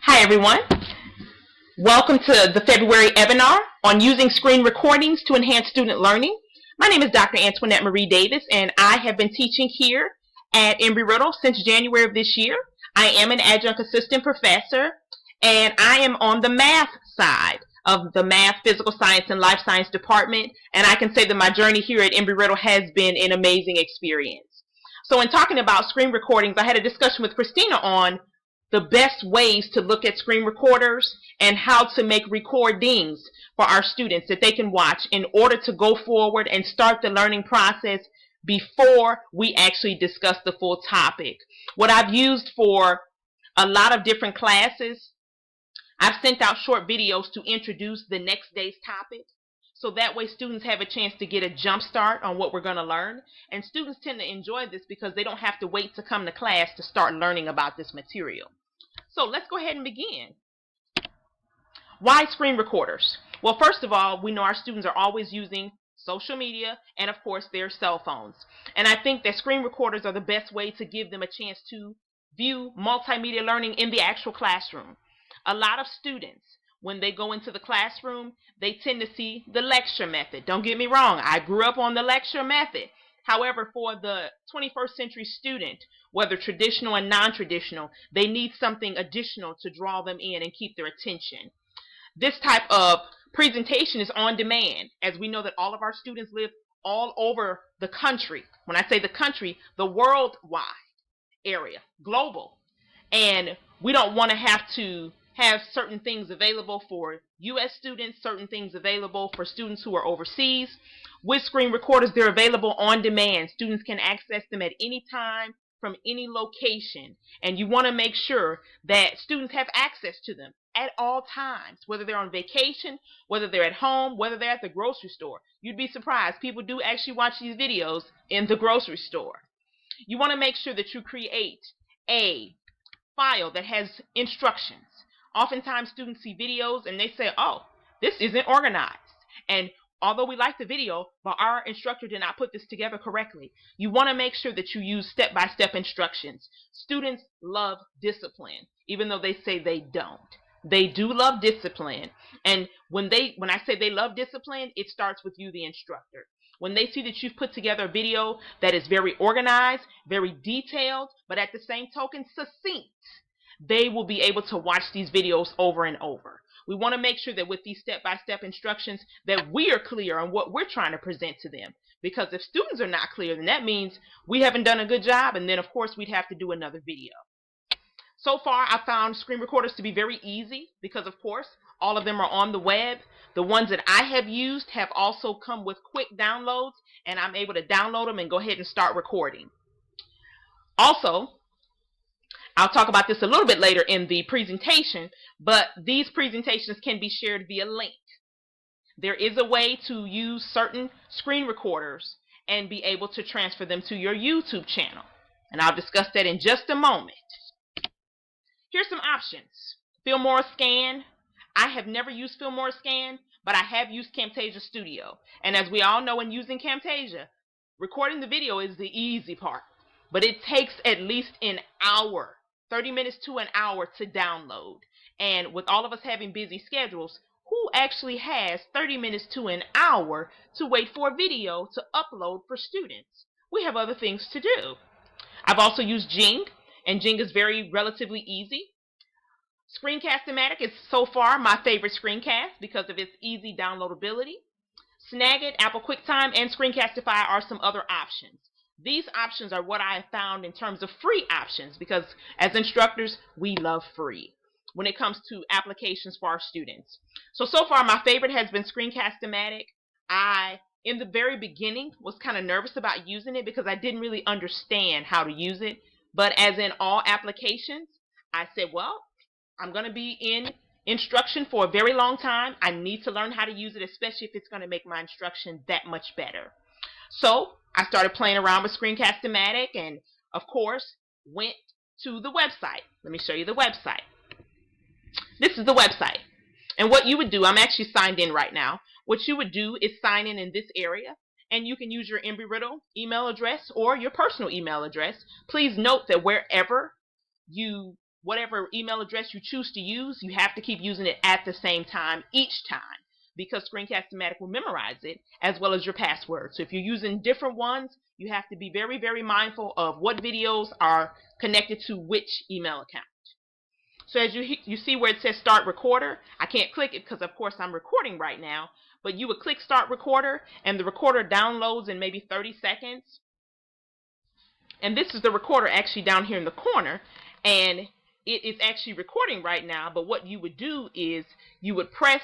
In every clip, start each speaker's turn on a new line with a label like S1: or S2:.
S1: Hi everyone. Welcome to the February EV-ANAR on using screen recordings to enhance student learning. My name is Dr. Antoinette Marie Davis and I have been teaching here at Embry-Riddle since January of this year. I am an adjunct assistant professor and I am on the math side of the math, physical science, and life science department, and I can say that my journey here at Embry-Riddle has been an amazing experience. So in talking about screen recordings, I had a discussion with Christina on the best ways to look at screen recorders and how to make recordings for our students that they can watch in order to go forward and start the learning process before we actually discuss the full topic. What I've used for a lot of different classes, I've sent out short videos to introduce the next day's topic. So that way students have a chance to get a jump start on what we're going to learn. And students tend to enjoy this because they don't have to wait to come to class to start learning about this material. So let's go ahead and begin. Why screen recorders? Well, first of all, we know our students are always using social media and of course their cell phones. And I think that screen recorders are the best way to give them a chance to view multimedia learning in the actual classroom. A lot of students, when they go into the classroom, they tend to see the lecture method. Don't get me wrong, I grew up on the lecture method. However, for the 21st century student, whether traditional and non-traditional, they need something additional to draw them in and keep their attention. This type of presentation is on demand, as we know that all of our students live all over the country. When I say the country, the worldwide area, global. And we don't want to have certain things available for U.S. students, certain things available for students who are overseas. With screen recorders, they're available on demand. Students can access them at any time from any location. And you want to make sure that students have access to them at all times, whether they're on vacation, whether they're at home, whether they're at the grocery store. You'd be surprised. People do actually watch these videos in the grocery store. You want to make sure that you create a file that has instructions. Oftentimes students see videos and they say, oh, this isn't organized. And although we like the video, but our instructor did not put this together correctly. You want to make sure that you use step-by-step instructions. Students love discipline, even though they say they don't. They do love discipline. And when I say they love discipline, it starts with you, the instructor. When they see that you've put together a video that is very organized, very detailed, but at the same token succinct, they will be able to watch these videos over and over. We want to make sure that with these step-by-step instructions that we are clear on what we're trying to present to them. Because if students are not clear, then that means we haven't done a good job, and then of course we'd have to do another video. So far, I found screen recorders to be very easy because of course all of them are on the web. The ones that I have used have also come with quick downloads, and I'm able to download them and go ahead and start recording. Also, I'll talk about this a little bit later in the presentation, but these presentations can be shared via link. There is a way to use certain screen recorders and be able to transfer them to your YouTube channel. And I'll discuss that in just a moment. Here's some options. Filmora Scan. I have never used Filmora Scan, but I have used Camtasia Studio. And as we all know, in using Camtasia, recording the video is the easy part. But it takes at least an hour, 30 minutes to an hour to download. And with all of us having busy schedules, who actually has 30 minutes to an hour to wait for a video to upload for students? We have other things to do. I've also used Jing, and Jing is very relatively easy. Screencastomatic is so far my favorite screencast because of its easy downloadability. Snagit, Apple QuickTime, and Screencastify are some other options. These options are what I have found in terms of free options because as instructors, we love free when it comes to applications for our students. So far my favorite has been Screencastomatic. I, in the very beginning, was kind of nervous about using it because I didn't really understand how to use it. But as in all applications, I said, well, I'm going to be in instruction for a very long time. I need to learn how to use it, especially if it's going to make my instruction that much better. So I started playing around with Screencast-O-Matic and, of course, went to the website. Let me show you the website. This is the website. And what you would do, I'm actually signed in right now. What you would do is sign in this area, and you can use your Embry-Riddle email address or your personal email address. Please note that wherever you whatever email address you choose to use, you have to keep using it at the same time each time, because Screencast-O-Matic will memorize it as well as your password. So if you're using different ones, you have to be very, very mindful of what videos are connected to which email account. So as you see where it says Start Recorder, I can't click it because of course I'm recording right now, but you would click Start Recorder and the recorder downloads in maybe 30 seconds. And this is the recorder actually down here in the corner, and it is actually recording right now. But what you would do is you would press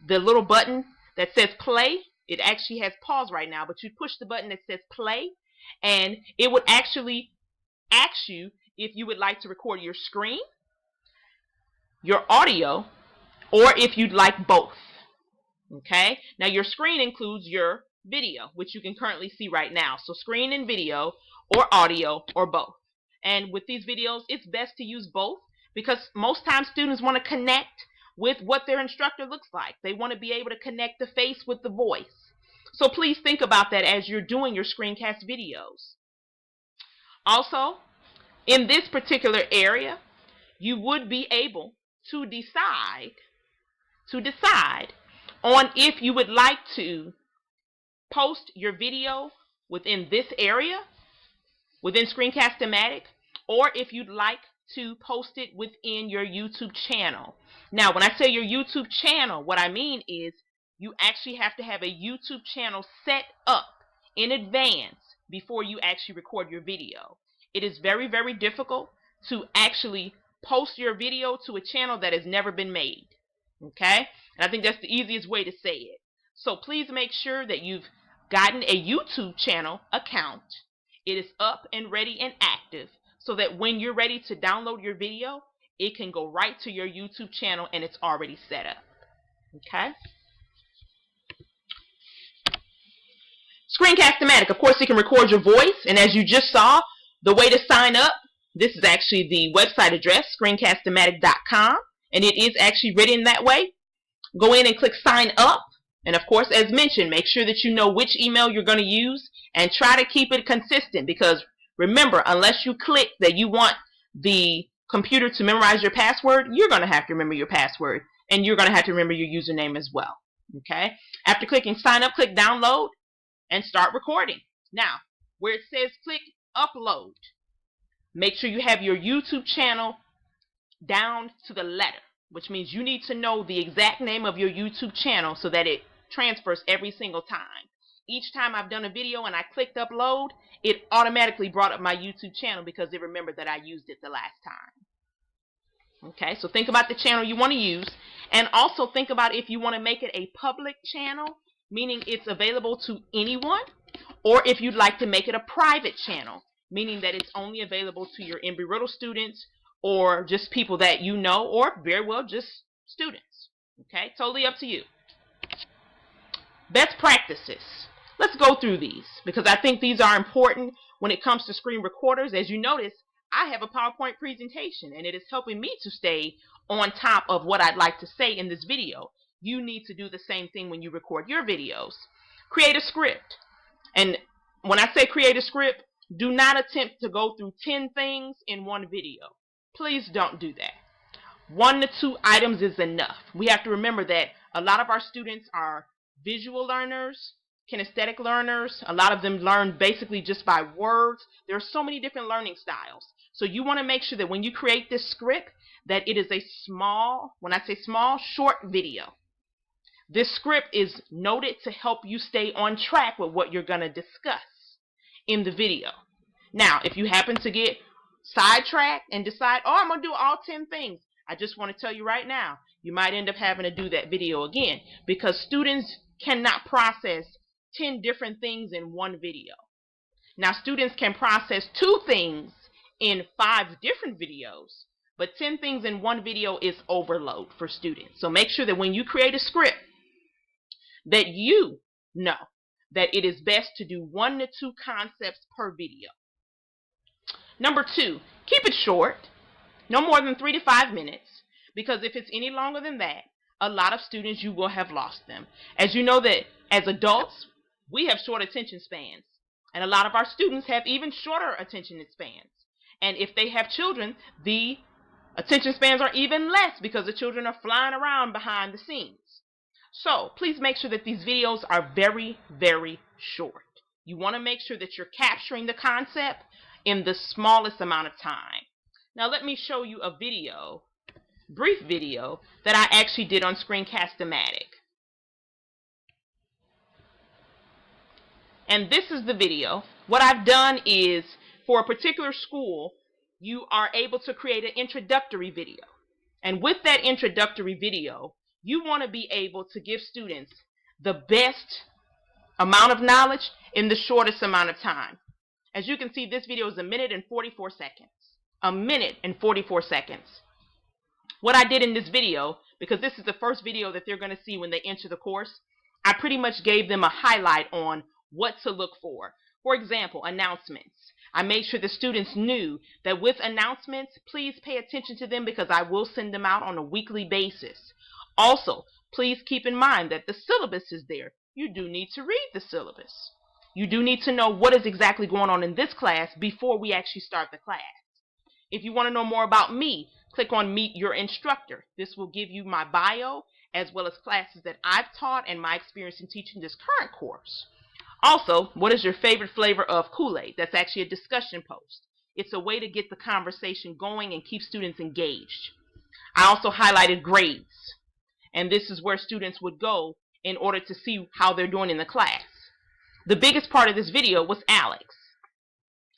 S1: the little button that says play. It actually has pause right now, but you push the button that says play, and it would actually ask you if you would like to record your screen, your audio, or if you'd like both. Okay, now your screen includes your video, which you can currently see right now. So screen and video, or audio, or both. And with these videos, it's best to use both, because most times students want to connect with what their instructor looks like. They want to be able to connect the face with the voice. So please think about that as you're doing your screencast videos. Also, in this particular area, you would be able to decide on if you would like to post your video within this area, within Screencast-O-Matic, or if you'd like to post it within your YouTube channel. Now, when I say your YouTube channel, what I mean is you actually have to have a YouTube channel set up in advance before you actually record your video. It is very, very difficult to actually post your video to a channel that has never been made. Okay? And I think that's the easiest way to say it. So please make sure that you've gotten a YouTube channel account. It is up and ready and active, so that when you're ready to download your video, it can go right to your YouTube channel and it's already set up. Okay? Screencast-O-Matic, of course, it can record your voice, and as you just saw, the way to sign up, this is actually the website address, screencastomatic.com, and it is actually written that way. Go in and click sign up, and of course, as mentioned, make sure that you know which email you're going to use and try to keep it consistent, because remember, unless you click that you want the computer to memorize your password, you're going to have to remember your password, and you're going to have to remember your username as well. Okay? After clicking sign up, click download and start recording. Now, where it says click upload, make sure you have your YouTube channel down to the letter, which means you need to know the exact name of your YouTube channel so that it transfers every single time. Each time I've done a video and I clicked upload, it automatically brought up my YouTube channel because it remembered that I used it the last time. Okay, so think about the channel you want to use, and also think about if you want to make it a public channel, meaning it's available to anyone, or if you'd like to make it a private channel, meaning that it's only available to your Embry-Riddle students or just people that you know, or very well just students. Okay, totally up to you. Best practices. Let's go through these because I think these are important when it comes to screen recorders. As you notice, I have a PowerPoint presentation and it is helping me to stay on top of what I'd like to say in this video. You need to do the same thing when you record your videos. Create a script. And when I say create a script, do not attempt to go through 10 things in one video. Please don't do that. 1 to 2 items is enough. We have to remember that a lot of our students are visual learners, kinesthetic learners. A lot of them learn basically just by words. There are so many different learning styles. So you want to make sure that when you create this script, that it is a small, when I say small, short video. This script is noted to help you stay on track with what you're going to discuss in the video. Now, if you happen to get sidetracked and decide, oh, I'm going to do all 10 things, I just want to tell you right now, you might end up having to do that video again because students cannot process 10 different things in one video. Now, students can process 2 things in 5 different videos, but 10 things in one video is overload for students. So make sure that when you create a script, that you know that it is best to do 1 to 2 concepts per video. Number 2, keep it short, no more than 3 to 5 minutes, because if it's any longer than that, a lot of students, you will have lost them. As you know that as adults, we have short attention spans, and a lot of our students have even shorter attention spans. And if they have children, the Attention spans are even less because the children are flying around behind the scenes. So please make sure that these videos are very, very short. You want to make sure that you're capturing the concept in the smallest amount of time. Now let me show you a video, brief video, that I actually did on Screencastomatic. And this is the video. What I've done is, for a particular school, you are able to create an introductory video. And with that introductory video, you want to be able to give students the best amount of knowledge in the shortest amount of time. As you can see, this video is 1 minute and 44 seconds. 1 minute and 44 seconds. What I did in this video, because this is the first video that they're going to see when they enter the course, I pretty much gave them a highlight on what to look for. For example, announcements. I made sure the students knew that with announcements, please pay attention to them because I will send them out on a weekly basis. Also, please keep in mind that the syllabus is there. You do need to read the syllabus. You do need to know what is exactly going on in this class before we actually start the class. If you want to know more about me, click on Meet Your Instructor. This will give you my bio as well as classes that I've taught and my experience in teaching this current course. Also, what is your favorite flavor of Kool-Aid? That's actually a discussion post. It's a way to get the conversation going and keep students engaged. I also highlighted grades. And this is where students would go in order to see how they're doing in the class. The biggest part of this video was Alex.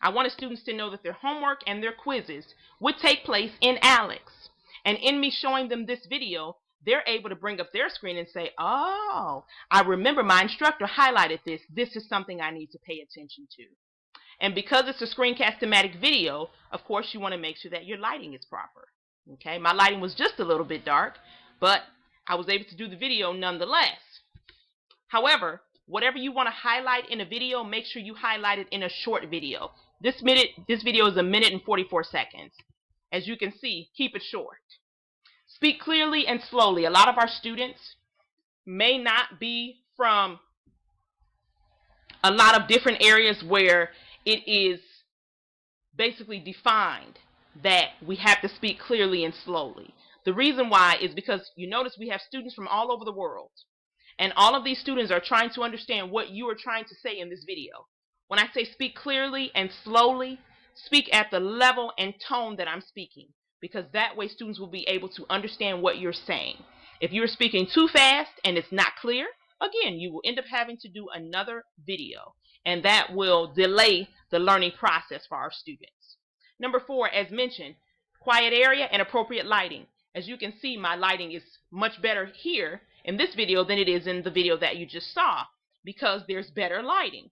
S1: I wanted students to know that their homework and their quizzes would take place in Alex. And in me showing them this video, they're able to bring up their screen and say, oh, I remember my instructor highlighted this. This is something I need to pay attention to. And because it's a Screencast-O-Matic video, of course you want to make sure that your lighting is proper. Okay, my lighting was just a little bit dark, but I was able to do the video nonetheless. However, whatever you want to highlight in a video, make sure you highlight it in a short video. This video is 1 minute and 44 seconds. As you can see, keep it short. Speak clearly and slowly. A lot of our students may not be from a lot of different areas where it is basically defined that we have to speak clearly and slowly. The reason why is because you notice we have students from all over the world. And all of these students are trying to understand what you are trying to say in this video. When I say speak clearly and slowly, speak at the level and tone that I'm speaking. Because that way students will be able to understand what you're saying. If you're speaking too fast and it's not clear, again, you will end up having to do another video. And that will delay the learning process for our students. Number 4, as mentioned, quiet area and appropriate lighting. As you can see, my lighting is much better here in this video than it is in the video that you just saw because there's better lighting.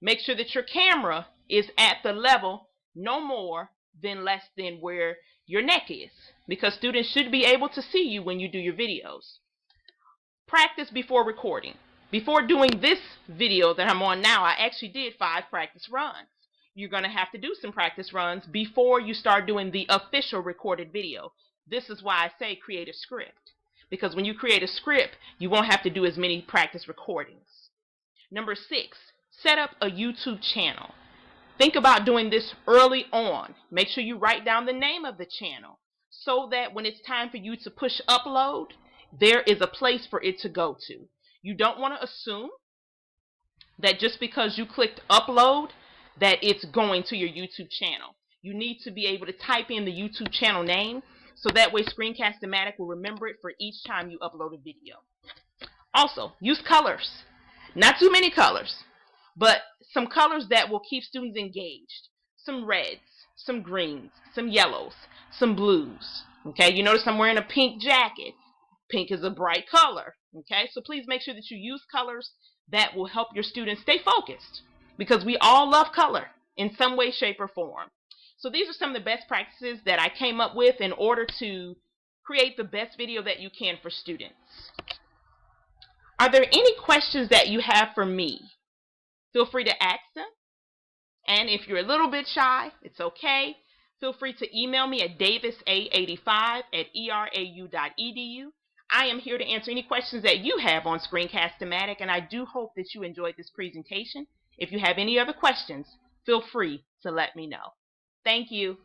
S1: Make sure that your camera is at the level no more than less than where your neck is because students should be able to see you when you do your videos. Practice before recording. Before doing this video that I'm on now, I actually did 5 practice runs. You're going to have to do some practice runs before you start doing the official recorded video. This is why I say create a script. Because when you create a script, you won't have to do as many practice recordings. Number 6, set up a YouTube channel. Think about doing this early on. Make sure you write down the name of the channel so that when it's time for you to push upload, there is a place for it to go to. You don't want to assume that just because you clicked upload that it's going to your YouTube channel. You need to be able to type in the YouTube channel name so that way Screencast-O-Matic will remember it for each time you upload a video. Also, use colors. Not too many colors, but some colors that will keep students engaged. Some reds, some greens, some yellows, some blues. Okay, you notice I'm wearing a pink jacket. Pink is a bright color. Okay, so please make sure that you use colors that will help your students stay focused because we all love color in some way, shape, or form. So these are some of the best practices that I came up with in order to create the best video that you can for students. Are there any questions that you have for me? Feel free to ask them. And if you're a little bit shy, it's okay. Feel free to email me at davisa85@erau.edu. I am here to answer any questions that you have on Screencast-O-Matic, and I do hope that you enjoyed this presentation. If you have any other questions, feel free to let me know. Thank you.